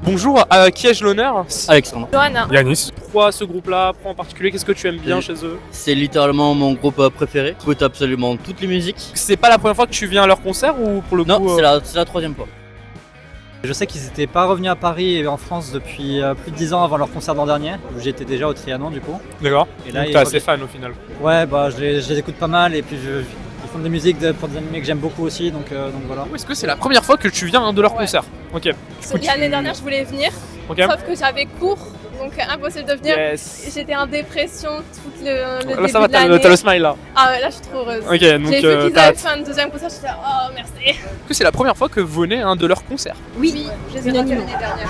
Bonjour, à qui ai-je l'honneur? Alexandre. Johanna. Yanis. Pourquoi ce groupe-là? Pourquoi en particulier? Qu'est-ce que tu aimes bien chez eux? C'est littéralement mon groupe préféré. J'écoute absolument toutes les musiques. C'est pas la première fois que tu viens à leur concert ou pour le Non, coup c'est la troisième fois. Je sais qu'ils n'étaient pas revenus à Paris et en France depuis plus de 10 ans avant leur concert l'an dernier, où j'étais déjà au Trianon du coup. D'accord. Et là, Donc ils t'es assez reviennent. fan au final. Ouais, bah je les écoute pas mal et puis ils font des musiques pour des animés que j'aime beaucoup aussi, donc voilà. Est-ce que c'est la première fois que tu viens à un de leurs concerts? Ok. L'année dernière, je voulais venir, Ok. sauf que j'avais cours, donc impossible de venir. Yes. J'étais en dépression tout le Là début ça va, de l'année. t'as le smile là. Ah ouais, là, je suis trop heureuse. Ok, donc J'ai vu qu'ils t'as avaient hâte. fait un deuxième concert, je suis là, oh merci. Est-ce que c'est la première fois que vous venez à un de leurs concerts? Oui, je les ai ratés l'année dernière.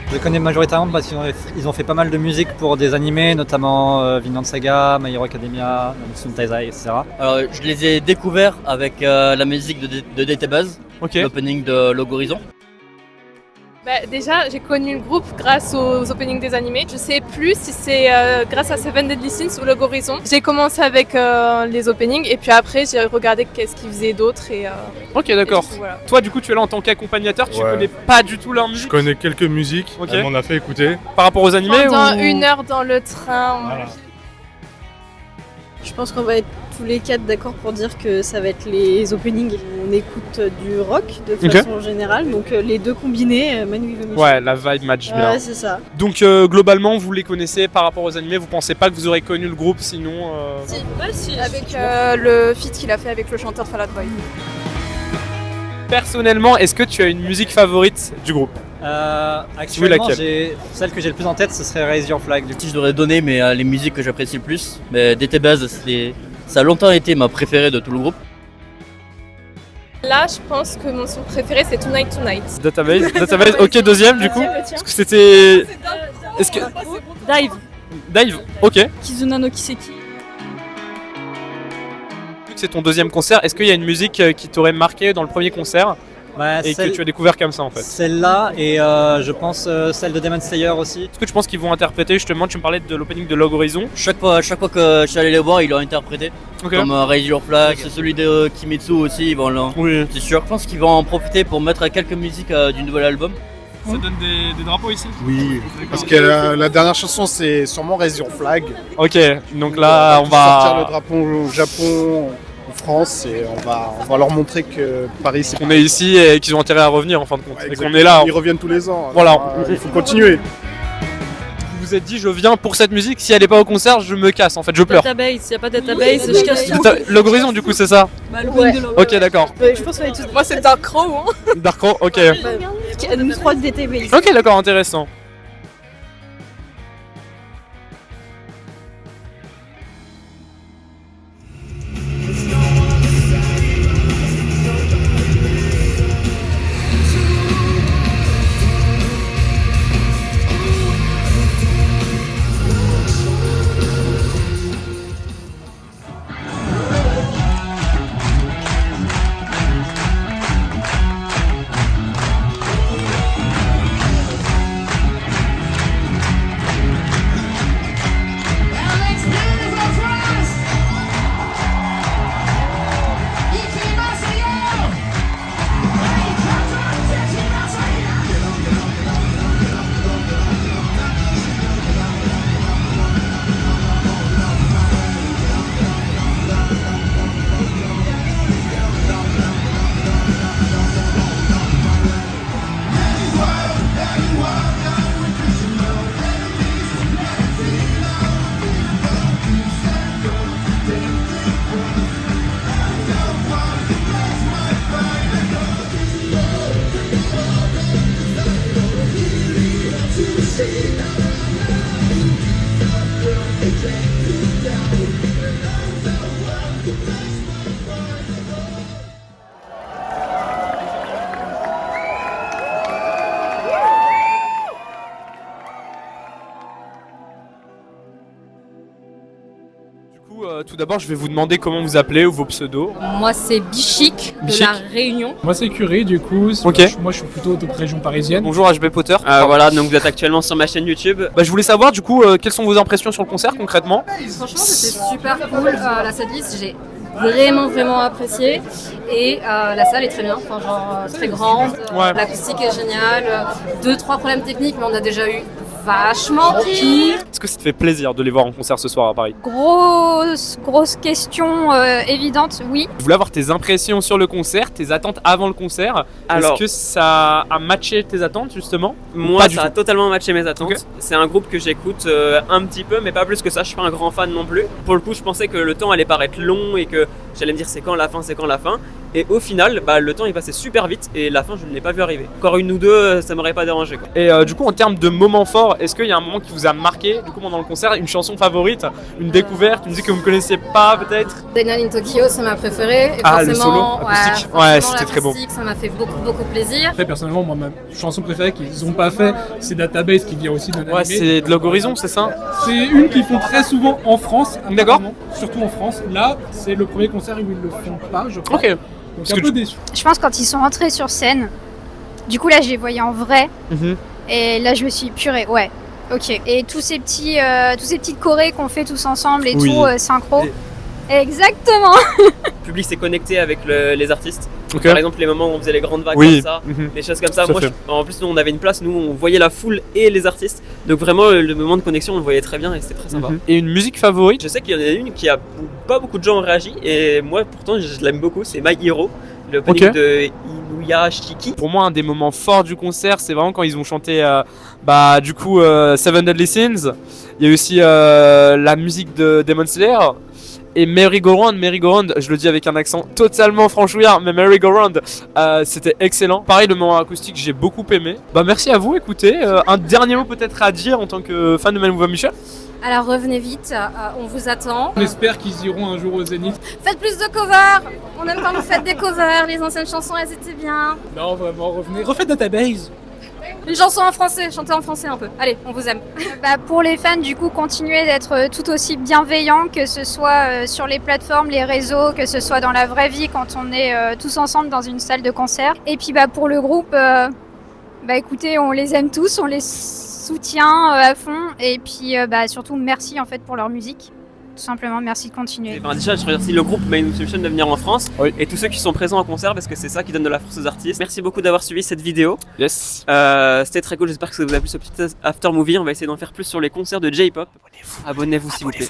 Je les connais majoritairement parce qu'ils ont fait pas mal de musique pour des animés, notamment Vinland Saga, My Hero Academia, Nanatsu no Taizai, etc. Alors, je les ai découverts avec la musique de Database, Ok. l'opening de Log Horizon. Bah, déjà, j'ai connu le groupe grâce aux openings des animés. Je sais plus si c'est grâce à Seven Deadly Sins ou Log Horizon. J'ai commencé avec les openings et puis après j'ai regardé qu'est-ce qu'ils faisaient d'autre et Ok, d'accord. et du coup, voilà. Toi, du coup, tu es là en tant qu'accompagnateur, tu Ouais. connais pas du tout leur Je musique connais quelques musiques, Ok. elle m'en a fait écouter. par rapport aux animés Pendant ou... 1 heure dans le train. Voilà. Je pense qu'on va être tous les quatre d'accord pour dire que ça va être les openings. On écoute du rock de Ok. façon générale, donc les deux combinés, Manu Ive Michel. Ouais, la vibe match bien. Ouais, c'est ça. Donc globalement, vous les connaissez par rapport aux animés, vous pensez pas que vous aurez connu le groupe sinon Avec le feat qu'il a fait avec le chanteur de Fall Out Boy. Personnellement, est-ce que tu as une musique favorite du groupe? Actuellement, laquelle celle que j'ai le plus en tête, ce serait Raise Your Flag. Du coup. Si je devrais donner les musiques que j'apprécie le plus, mais Database, ça a longtemps été ma préférée de tout le groupe. Là, je pense que mon son préféré c'est Tonight Tonight. Database, ok, deuxième du coup. Est-ce que c'était... Est-ce que... Dive, Dive, ok. Kizuna no Kiseki. Vu que c'est ton deuxième concert, est-ce qu'il y a une musique qui t'aurait marqué dans le premier concert Ouais, et que tu as découvert comme ça en fait? Celle-là et je pense celle de Demon Slayer aussi. Est-ce que tu penses qu'ils vont interpréter justement, tu me parlais de l'opening de Log Horizon? Chaque fois que je suis allé les voir, ils l'ont interprété. Ok. Comme Raise Your Flag, c'est celui de Kimetsu aussi, ils vont Oui. c'est sûr. Je pense qu'ils vont en profiter pour mettre quelques musiques du nouvel album. Ça donne des drapeaux ici? Oui, parce que la dernière chanson c'est sûrement Raise Your Flag. Ok, donc là on sortir le va... drapeau au Japon, en France et on va leur montrer que Paris c'est On est ici et qu'ils ont intérêt à revenir en fin de compte. Et qu'on exactement. est là. Ils reviennent tous les ans. Voilà. Alors, il faut continuer. Vous vous êtes dit je viens pour cette musique, si elle est pas au concert je me casse en fait, je pleure. Database, s'il n'y a pas de database, je casse tout. Log Horizon du coup c'est ça? Ouais. Ok d'accord. Je pense qu'on est tous. Moi c'est Dark Crow. Hein. Dark Crow, ok. Nous trois de database. Ok d'accord, intéressant. Tout d'abord, je vais vous demander comment vous appelez ou vos pseudos. Moi, c'est Bichic de Bichic. la Réunion. Moi c'est Curé du coup, Ok. moi je suis plutôt de région parisienne. Bonjour HB Potter. Voilà, donc vous êtes actuellement sur ma chaîne YouTube. Bah, je voulais savoir du coup quelles sont vos impressions sur le concert concrètement. Franchement, c'était super cool. La setlist, j'ai vraiment apprécié. Et la salle est très bien, enfin, genre très grande, Ouais. l'acoustique est géniale, 2-3 problèmes techniques, mais on a déjà eu vachement pire. Est-ce que ça te fait plaisir de les voir en concert ce soir à Paris? Grosse question évidente, oui. Je voulais avoir tes impressions sur le concert, tes attentes avant le concert. Alors- Est-ce que ça a matché tes attentes justement? Moi, Pas du ça a tout. totalement matché mes attentes. Ok. C'est un groupe que j'écoute un petit peu, mais pas plus que ça. Je suis pas un grand fan non plus. Pour le coup, je pensais que le temps allait paraître long et que j'allais me dire c'est quand la fin, c'est quand la fin. Et au final, le temps est passé super vite et la fin, je ne l'ai pas vu arriver. Encore une ou deux, ça m'aurait pas dérangé, quoi. Et du coup, en termes de moments forts, est-ce qu'il y a un moment qui vous a marqué du coup pendant le concert, une chanson favorite, une découverte, une musique que vous ne connaissiez pas peut-être? Daniel in Tokyo, c'est ma préférée. Et Ah, le forcément, solo acoustique. forcément, Ouais, c'était très beau. l'acoustique, ça m'a fait beaucoup plaisir. Après, personnellement, moi, ma chanson préférée qu'ils n'ont pas fait, c'est Database qui vient aussi d'un Ouais, animé. c'est de Log Horizon, c'est ça? C'est une qu'ils font très souvent en France. D'accord. apparemment, Surtout en France. Là, c'est le premier concert où ils le font pas, je crois. Ok. Donc Parce un que peu déçu. Je pense quand ils sont rentrés sur scène, du coup là je les voyais en vrai, Mhm. et là je me suis purée, ouais, ok. Et tous ces petites chorés qu'on fait tous ensemble et Oui. tout, synchro. Exactement. Le public s'est connecté avec les artistes. Ok. Par exemple, les moments où on faisait les grandes vagues Oui. comme ça, Mhm. des choses comme ça. Tout à Moi, fait. en plus, nous, on avait une place, nous, on voyait la foule et les artistes. Donc vraiment, le moment de connexion, on le voyait très bien et c'était très sympa. Mhm. Et une musique favorite? Je sais qu'il y en a une qui a pas beaucoup de gens ont réagi et moi, pourtant, je l'aime beaucoup. C'est My Hero, le opening Ok. de Inuyashiki. Pour moi, un des moments forts du concert, c'est vraiment quand ils ont chanté du coup Seven Deadly Sins. Il y a aussi la musique de Demon Slayer et Merry Go Round. Merry Go Round, je le dis avec un accent totalement franchouillard, mais Merry Go Round, c'était excellent. Pareil, le moment acoustique, j'ai beaucoup aimé. Bah merci à vous. Écoutez, un dernier mot peut-être à dire en tant que fan de Manouva Michel. Alors revenez vite, on vous attend. On espère qu'ils iront un jour au Zénith. Faites plus de covers. On aime quand vous faites des covers. Les anciennes chansons, elles étaient bien. Non, vraiment, revenez. Refaites Database. Une chanson en français, chantez en français un peu. Allez, on vous aime. Bah, pour les fans, du coup, continuez d'être tout aussi bienveillants, que ce soit sur les plateformes, les réseaux, que ce soit dans la vraie vie quand on est tous ensemble dans une salle de concert. Et puis bah, pour le groupe, écoutez, on les aime tous, on les soutient à fond. Et puis surtout, merci en fait pour leur musique. Tout simplement, merci de continuer. Et ben déjà, je remercie le groupe Main Solution de venir en France Oui. et tous ceux qui sont présents en concert parce que c'est ça qui donne de la force aux artistes. Merci beaucoup d'avoir suivi cette vidéo. Yes. C'était très cool, j'espère que ça vous a plu ce petit after movie. On va essayer d'en faire plus sur les concerts de J-pop. Abonnez-vous s'il vous plaît.